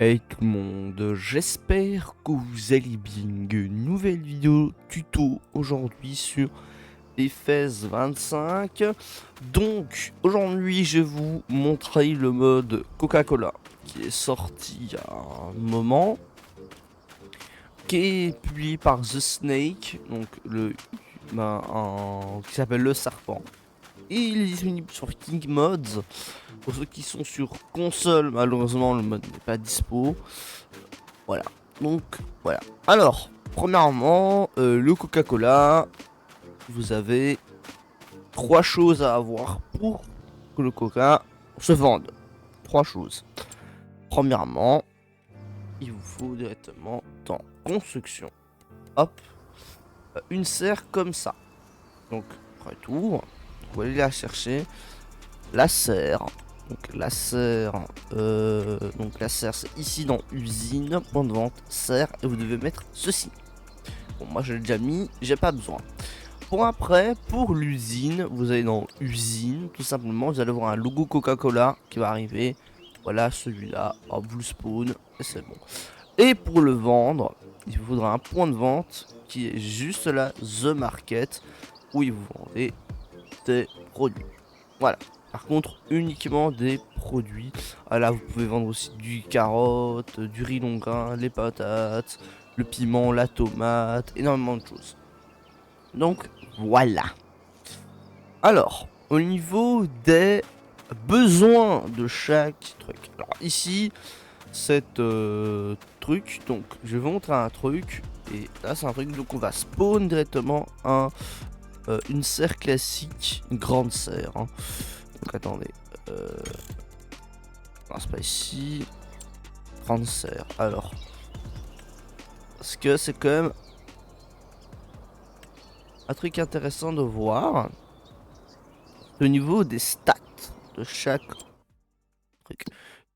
Hey tout le monde, j'espère que vous allez bien. Une nouvelle vidéo tuto aujourd'hui sur FS 25. Donc aujourd'hui je vais vous montrer le mode Coca-Cola qui est sorti il y a un moment, qui est publié par The Snake, donc qui s'appelle le serpent. Et il est disponible sur King Mods. Pour ceux qui sont sur console, malheureusement le mode n'est pas dispo. Voilà. Donc voilà. Alors, premièrement, le Coca-Cola, vous avez trois choses à avoir pour que le Coca se vende. Trois choses. Premièrement, il vous faut directement dans construction. Hop, une serre comme ça. Donc, retour. Vous allez la chercher. La serre. Donc la serre c'est ici dans usine, point de vente, serre, et vous devez mettre ceci. Bon, moi je l'ai déjà mis, j'ai pas besoin. Pour l'usine, vous allez dans usine, tout simplement, vous allez voir un logo Coca-Cola qui va arriver. Voilà celui-là, hop, vous le spawn, et c'est bon. Et pour le vendre, il vous faudra un point de vente qui est juste là, The Market, où il vous vendez des produits. Voilà. Par contre, uniquement des produits. Ah là, vous pouvez vendre aussi du carotte, du riz long grain, les patates, le piment, la tomate, énormément de choses. Donc, voilà. Alors, au niveau des besoins de chaque truc. Alors, ici, cette truc, donc, je vais vous montrer un truc. Et là, c'est un truc, donc on va spawn directement une serre classique, une grande serre. Hein. Donc attendez. Non, c'est pas ici. Grande serre. Alors. Parce que c'est quand même un truc intéressant de voir. Au niveau des stats de chaque truc.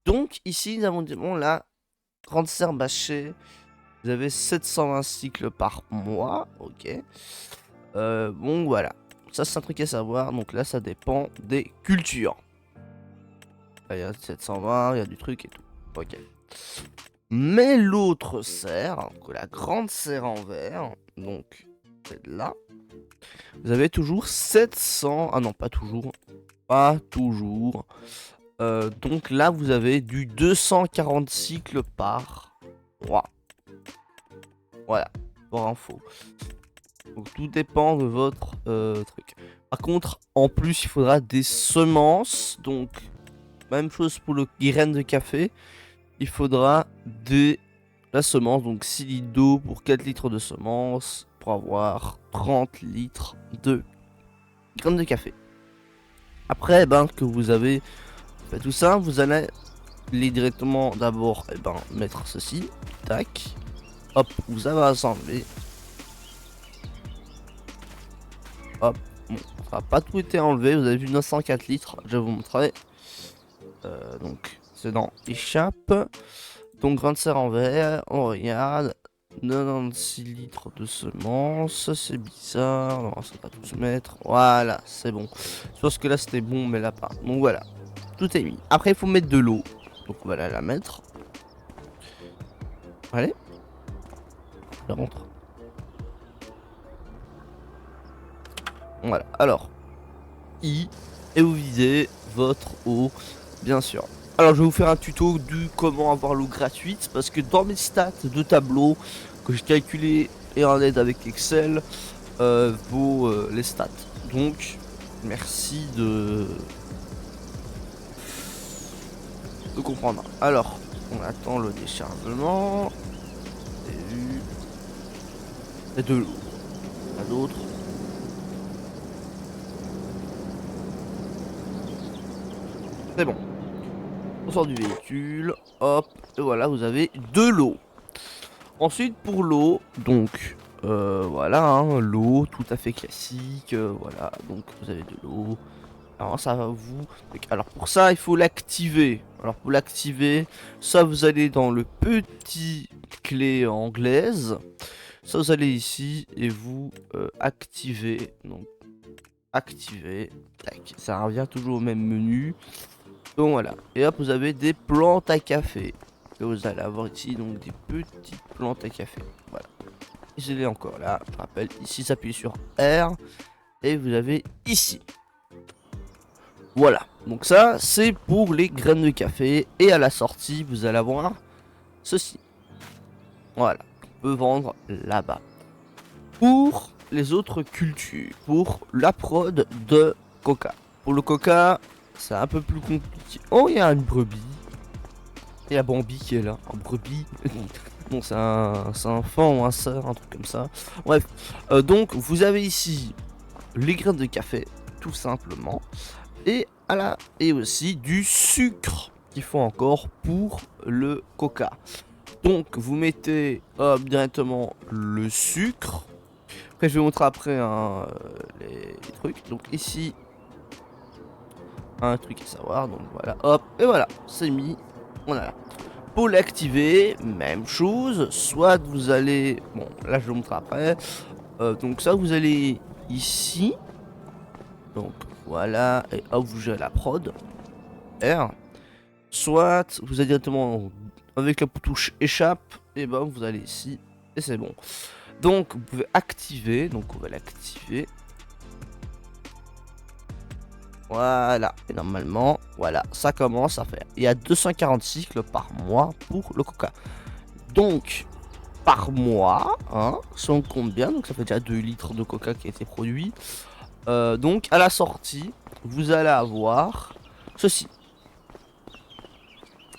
Donc ici nous avons bon, la grande serre bâchée. Vous avez 720 cycles par mois. Ok. Bon voilà. Ça c'est un truc à savoir. Donc là ça dépend des cultures. Là il y a 720, il y a du truc et tout. Ok. Mais l'autre serre, que la grande serre en verre, donc celle-là, vous avez toujours 700. Ah non, pas toujours. Pas toujours. Donc là, vous avez du 240 cycles par mois. Voilà, pour info. Donc tout dépend de votre truc. Par contre, en plus, il faudra des semences. Donc, même chose pour le grain de café. Il faudra la semence, donc 6 litres d'eau pour 4 litres de semence pour avoir 30 litres de graines de café. Après, que vous avez fait tout ça, vous allez directement d'abord mettre ceci. Tac. Hop, vous avez à s'enlever. Hop. Bon, ça n'a pas tout été enlevé. Vous avez vu 904 litres. Je vais vous montrer. Donc, c'est dans échappe. Donc, grande serre en verre. On regarde. 96 litres de semences, c'est bizarre, non ça va tout se mettre, voilà c'est bon. Je pense que là c'était bon mais là pas, donc voilà, tout est mis. Après il faut mettre de l'eau, donc on va la mettre. Allez, je rentre. Voilà, alors, et vous videz votre eau, bien sûr. Alors je vais vous faire un tuto du comment avoir l'eau gratuite, parce que dans mes stats de tableau que j'ai calculé et en aide avec Excel, les stats. Donc, merci de comprendre. Alors, on attend le déchargement. Et de l'eau. Pas d'autre. C'est bon. On sort du véhicule. Hop. Et voilà, vous avez de l'eau. Ensuite, pour l'eau, donc, voilà, hein, l'eau tout à fait classique. Voilà, donc vous avez de l'eau. Alors ça va vous. Alors pour ça il faut l'activer. Alors pour l'activer, ça vous allez dans le petit clé anglaise. Ça vous allez ici et vous activez. Donc activer. Tac. Ça revient toujours au même menu. Donc voilà. Et hop vous avez des plantes à café. Et vous allez avoir ici donc des petites plantes à café. Voilà. Et je l'ai encore là. Je rappelle, ici, s'appuie sur R. Et vous avez ici. Voilà. Donc ça, c'est pour les graines de café. Et à la sortie, vous allez avoir ceci. Voilà. On peut vendre là-bas. Pour les autres cultures. Pour la prod de coca. Pour le coca, c'est un peu plus compliqué. Oh, il y a une brebis. Il y a Bambi qui est là. En brebis. Bon, c'est un enfant ou un sœur, un truc comme ça. Bref. Donc, vous avez ici les graines de café, tout simplement. Et aussi du sucre qu'il faut encore pour le coca. Donc, vous mettez directement le sucre. Après, je vais vous montrer après les trucs. Donc, ici, un truc à savoir. Donc, voilà. Hop. Et voilà. C'est mis. On a là. Pour l'activer, même chose. Soit vous allez... Bon, là, je vous montre après. Donc, ça, vous allez ici. Donc, voilà. Et hop, vous gérez la prod. R. Soit vous allez directement avec la touche échappe. Et ben, vous allez ici. Et c'est bon. Donc, vous pouvez activer. Donc, on va l'activer. Voilà. Et normalement, voilà, ça commence à faire. Il y a 240 cycles par mois pour le coca. Donc, par mois, hein, si on compte bien, donc ça fait déjà 2 litres de coca qui a été produit. Donc, à la sortie, vous allez avoir ceci.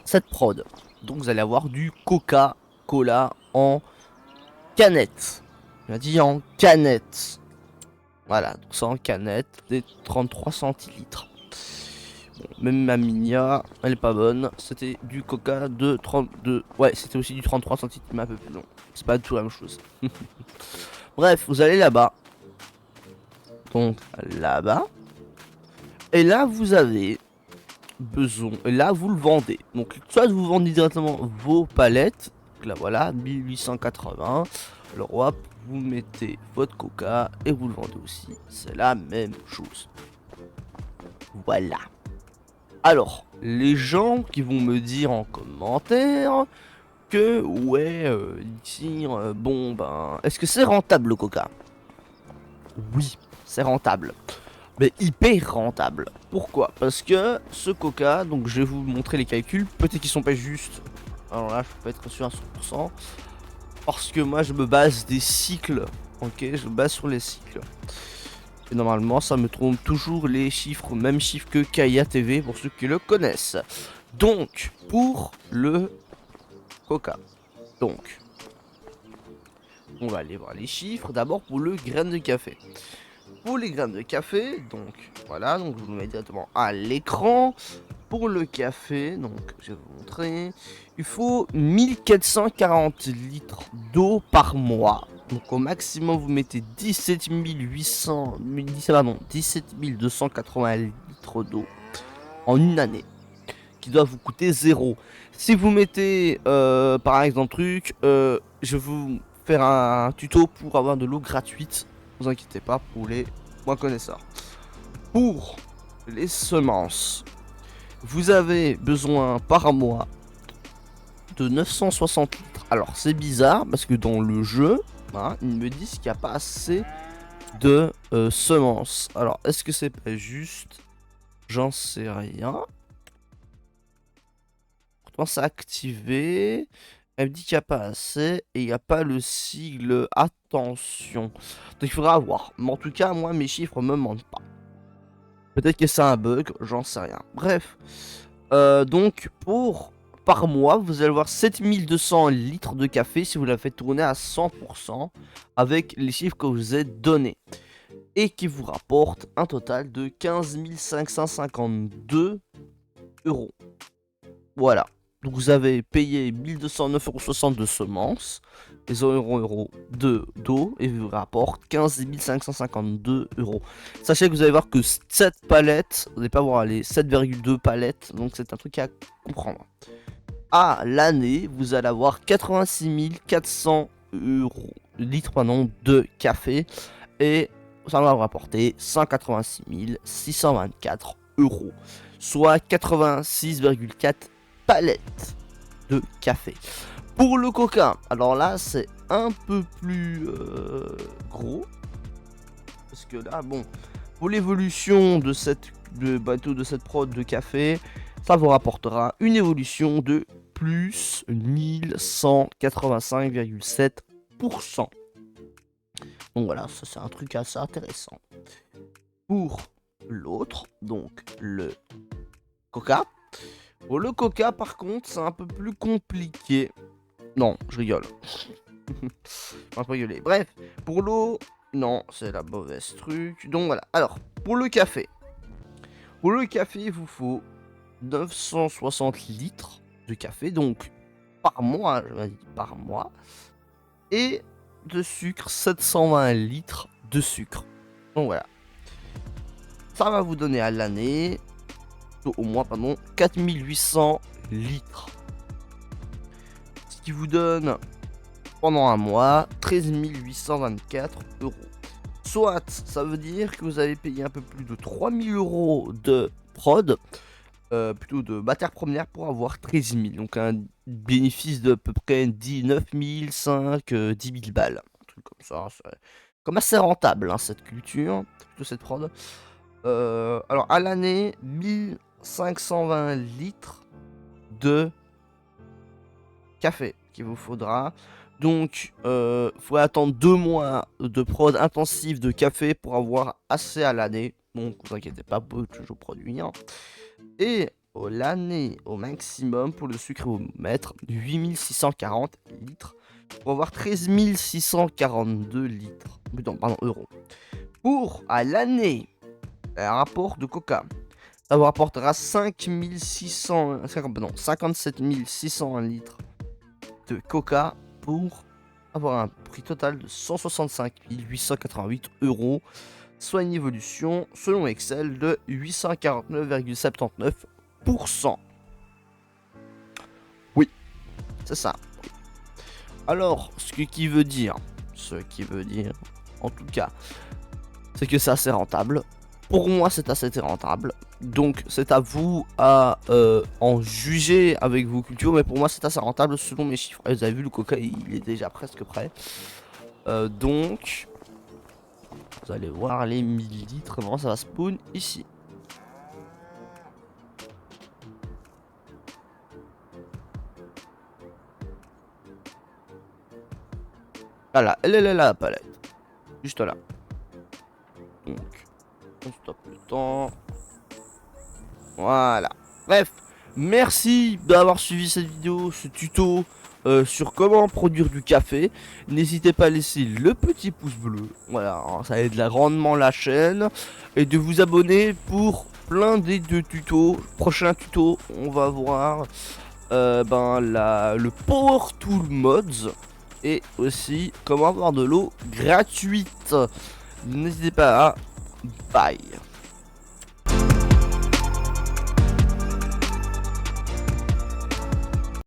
Cette prod. Donc, vous allez avoir du Coca-Cola en canette. On a dit en canette. Voilà, donc ça en canette, des 33 centilitres. Bon, même ma Minia, elle est pas bonne. C'était du coca de 32. Ouais, c'était aussi du 33 centilitres, mais un peu plus long. C'est pas du tout la même chose. Bref, vous allez là-bas. Donc là-bas. Et là, vous avez besoin. Et là, vous le vendez. Donc, soit vous vendez directement vos palettes. Donc là, voilà, 1880. Alors, hop, vous mettez votre coca et vous le vendez aussi. C'est la même chose. Voilà. Alors, les gens qui vont me dire en commentaire que, ouais, bon, ben, est-ce que c'est rentable le coca? Oui, c'est rentable. Mais hyper rentable. Pourquoi? Parce que ce coca, donc je vais vous montrer les calculs, peut-être qu'ils sont pas justes. Alors là, je peux pas être sûr à 100%. Parce que moi, je me base des cycles. Ok, je me base sur les cycles. Et normalement, ça me trompe toujours les chiffres, même chiffre que Kaya TV pour ceux qui le connaissent. Donc, pour le coca. Donc, on va aller voir les chiffres. D'abord pour le grain de café. Pour les graines de café, donc voilà, donc je vous le mets directement à l'écran. Pour le café, donc je vais vous montrer. Il faut 1440 litres d'eau par mois. Donc au maximum vous mettez 17 800, pardon, 17 280 litres d'eau en une année, qui doit vous coûter 0. Si vous mettez par exemple je vais vous faire un tuto pour avoir de l'eau gratuite. Ne vous inquiétez pas pour les moins connaisseurs. Pour les semences, vous avez besoin par mois de 960 litres. Alors c'est bizarre parce que dans le jeu, hein, ils me disent qu'il n'y a pas assez de semences. Alors est-ce que c'est pas juste? J'en sais rien. Pourtant c'est activé. Elle me dit qu'il n'y a pas assez et il n'y a pas le sigle attention. Donc il faudra voir. Mais en tout cas, moi mes chiffres me mentent pas. Peut-être que c'est un bug, j'en sais rien. Bref. Donc par mois, vous allez avoir 7200 litres de café si vous la faites tourner à 100% avec les chiffres que je vous ai donnés. Et qui vous rapporte un total de 15 552 euros. Voilà. Donc vous avez payé 1209,60 € de semences et 0 € d'eau et vous rapporte 15 552 euros. Sachez que vous allez voir que cette palette, vous n'allez pas voir les 7,2 palettes, donc c'est un truc à comprendre. À l'année, vous allez avoir 86 400 litres de café et ça va vous rapporter 186 624 euros, soit 86,4 palettes. de café. Pour le coca, alors là c'est un peu plus gros. Parce que là, bon, pour l'évolution de cette prod de café, ça vous rapportera une évolution de plus 1185,7%. Donc voilà, ça c'est un truc assez intéressant. Pour l'autre, donc le coca. Pour le coca, par contre, c'est un peu plus compliqué. Non, je rigole. On va pas rigoler. Bref, pour l'eau, non, c'est la mauvaise truc. Donc voilà. Alors, pour le café. Pour le café, il vous faut 960 litres de café, donc par mois, je vais dire par mois. Et de sucre, 720 litres de sucre. Donc voilà. Ça va vous donner à l'année, au mois, pardon, 4800 litres. Ce qui vous donne, pendant un mois, 13 824 euros. Soit, ça veut dire que vous avez payé un peu plus de 3000 euros de prod, plutôt de matière première pour avoir 13 000. Donc un bénéfice de à peu près 9 000, 5, 10 000 balles. Un truc comme ça. C'est comme assez rentable, hein, cette culture, plutôt cette prod. Alors à l'année, 1520 litres de café qu'il vous faudra. Donc, faut attendre 2 mois de prod intensive de café pour avoir assez à l'année. Donc, vous inquiétez pas, vous pouvez toujours produire. Et l'année au maximum pour le sucre, vous mettre 8640 litres pour avoir 13 642 litres. Non, pardon, euros. Pour à l'année, un rapport de coca, ça vous rapportera 57 601 litres de coca pour avoir un prix total de 165 888 euros, soit une évolution selon Excel de 849,79%. Oui, c'est ça. Alors, ce qui veut dire, en tout cas, c'est que c'est assez rentable. Pour moi, c'est assez rentable. Donc, c'est à vous à en juger avec vos cultures. Mais pour moi, c'est assez rentable selon mes chiffres. Et vous avez vu, le coca, il est déjà presque prêt. Donc, vous allez voir les millilitres. Comment ça va spawn ici. Voilà, elle est là, la palette. Juste là. Donc, on stoppe le temps. Voilà. Bref, merci d'avoir suivi cette vidéo, ce tuto sur comment produire du café. N'hésitez pas à laisser le petit pouce bleu. Voilà, hein, ça aide grandement la chaîne. Et de vous abonner pour plein de tutos. Prochain tuto, on va voir le Power Tool Mods. Et aussi comment avoir de l'eau gratuite. N'hésitez pas à... Bye.